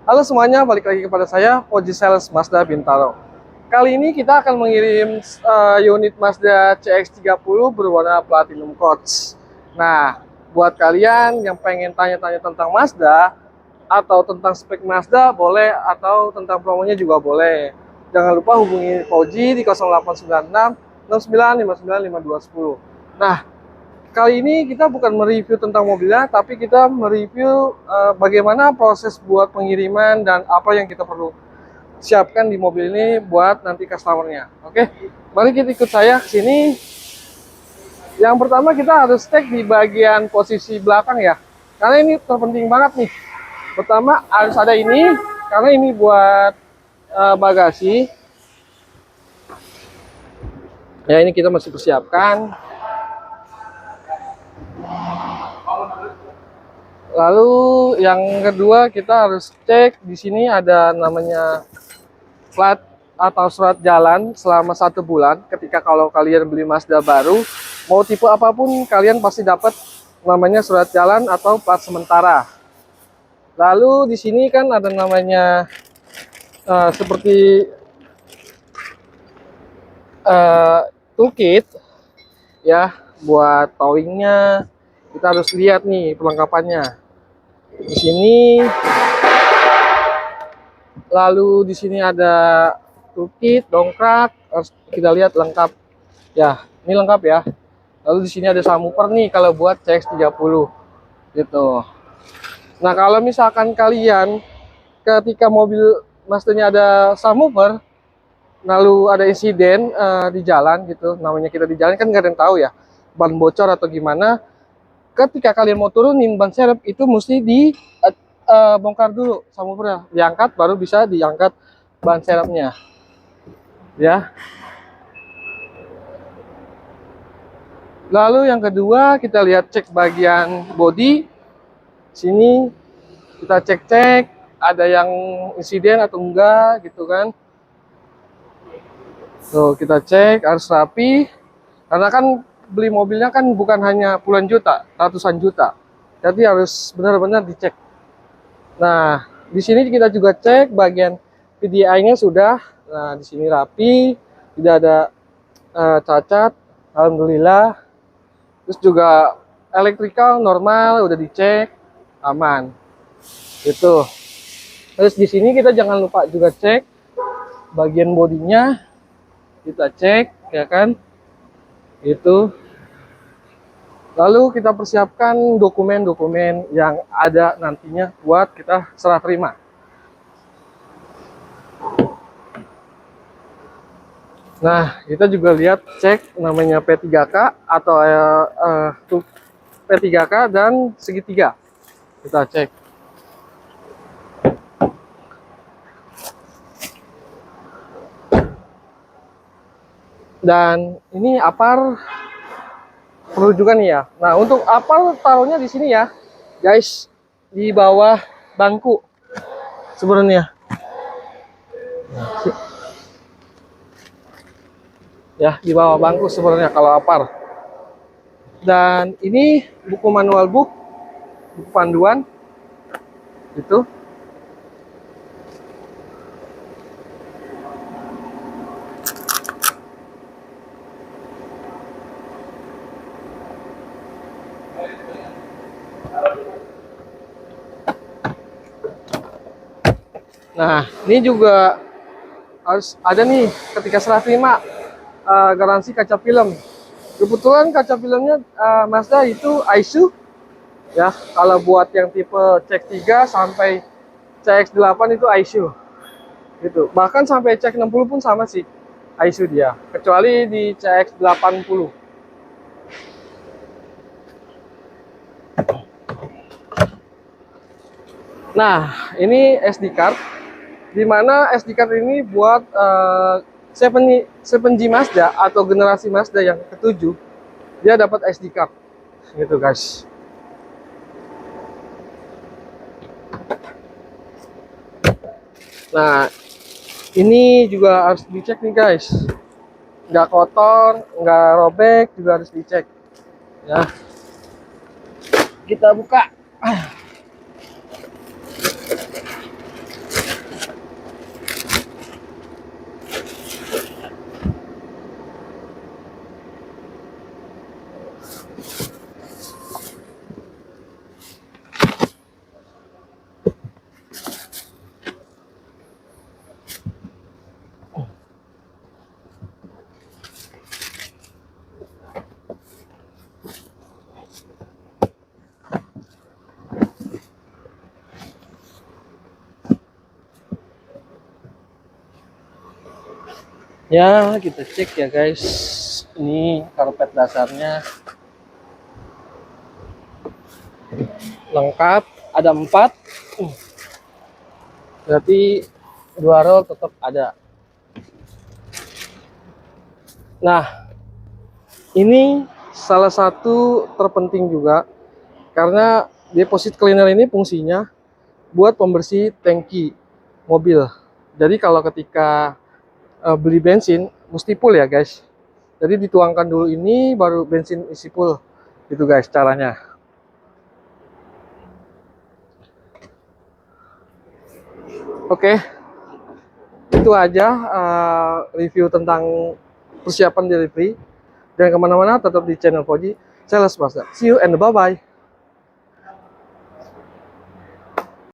Halo semuanya, balik lagi kepada saya, Poji Sales Mazda Bintaro. Kali ini kita akan mengirim unit Mazda CX-30 berwarna Platinum Quartz. Nah, buat kalian yang pengen tanya-tanya tentang Mazda, atau tentang spek Mazda boleh, atau tentang promonya juga boleh. Jangan lupa hubungi Poji di 0896 69 59 5210. Nah, kali ini kita bukan mereview tentang mobilnya, tapi kita mereview bagaimana proses buat pengiriman dan apa yang kita perlu siapkan di mobil ini buat nanti customernya. Oke, mari kita ikut saya ke sini. Yang pertama kita harus cek di bagian posisi belakang ya, karena ini terpenting banget nih. Pertama harus ada ini, karena ini buat bagasi. Ya ini kita masih persiapkan. Lalu yang kedua kita harus cek di sini ada namanya plat atau surat jalan selama 1 bulan. Ketika kalau kalian beli Mazda baru, mau tipe apapun kalian pasti dapat namanya surat jalan atau plat sementara. Lalu di sini kan ada namanya seperti toolkit ya buat towingnya. Kita harus lihat nih perlengkapannya. Di sini, lalu di sini ada toolkit, dongkrak, harus kita lihat lengkap. Ya, ini lengkap ya. Lalu di sini ada subwoofer nih kalau buat CX-30 gitu. Nah, kalau misalkan kalian ketika mobil Mazda-nya ada subwoofer, lalu ada insiden di jalan gitu, namanya kita di jalan kan nggak ada yang tahu ya, ban bocor atau gimana. Ketika kalian mau turunin ban serep itu mesti bongkar dulu subwoofernya, diangkat baru bisa diangkat ban serepnya ya. Lalu yang kedua kita lihat cek bagian bodi. Sini kita cek-cek ada yang insiden atau enggak gitu kan. Tuh kita cek harus rapi, karena kan beli mobilnya kan bukan hanya puluhan juta, ratusan juta. Jadi harus benar-benar dicek. Nah, di sini kita juga cek bagian PDI-nya sudah. Nah, di sini rapi, tidak ada cacat, alhamdulillah. Terus juga elektrikal normal, udah dicek, aman. Gitu. Terus di sini kita jangan lupa juga cek bagian bodinya, kita cek, ya kan? Itu. Lalu kita persiapkan dokumen-dokumen yang ada nantinya buat kita serah terima. Nah, kita juga lihat cek namanya P3K atau P3K dan segitiga. Kita cek. Dan ini apar perlu juga nih ya. Nah, untuk apar taruhnya di sini ya, guys, di bawah bangku sebenarnya. Ya, di bawah bangku sebenarnya kalau apar. Dan ini buku manual book, buku panduan itu. Nah, ini juga harus ada nih ketika serah terima garansi kaca film. Kebetulan kaca filmnya Mazda itu Aisu ya. Kalau buat yang tipe CX-3 sampai CX-8 itu Aisu. Gitu. Bahkan sampai CX-60 pun sama sih Aisu dia, kecuali di CX-80. Nah, ini SD card, dimana SD card ini buat 7G Mazda atau generasi Mazda yang ke-7, dia dapat SD card gitu guys. Nah, ini juga harus dicek nih guys, nggak kotor, nggak robek, juga harus dicek ya. Kita buka. Ya, kita cek ya guys. Ini karpet dasarnya lengkap, ada 4. Berarti 2 roll tetap ada. Nah, ini salah satu terpenting juga karena deposit cleaner ini fungsinya buat pembersih tangki mobil. Jadi kalau ketika beli bensin mesti full ya guys. Jadi dituangkan dulu ini baru bensin isi full. Gitu guys caranya. Oke. Itu aja review tentang persiapan delivery. Jangan kemana-mana, tetap di channel Koji Sales Master. See you and bye-bye.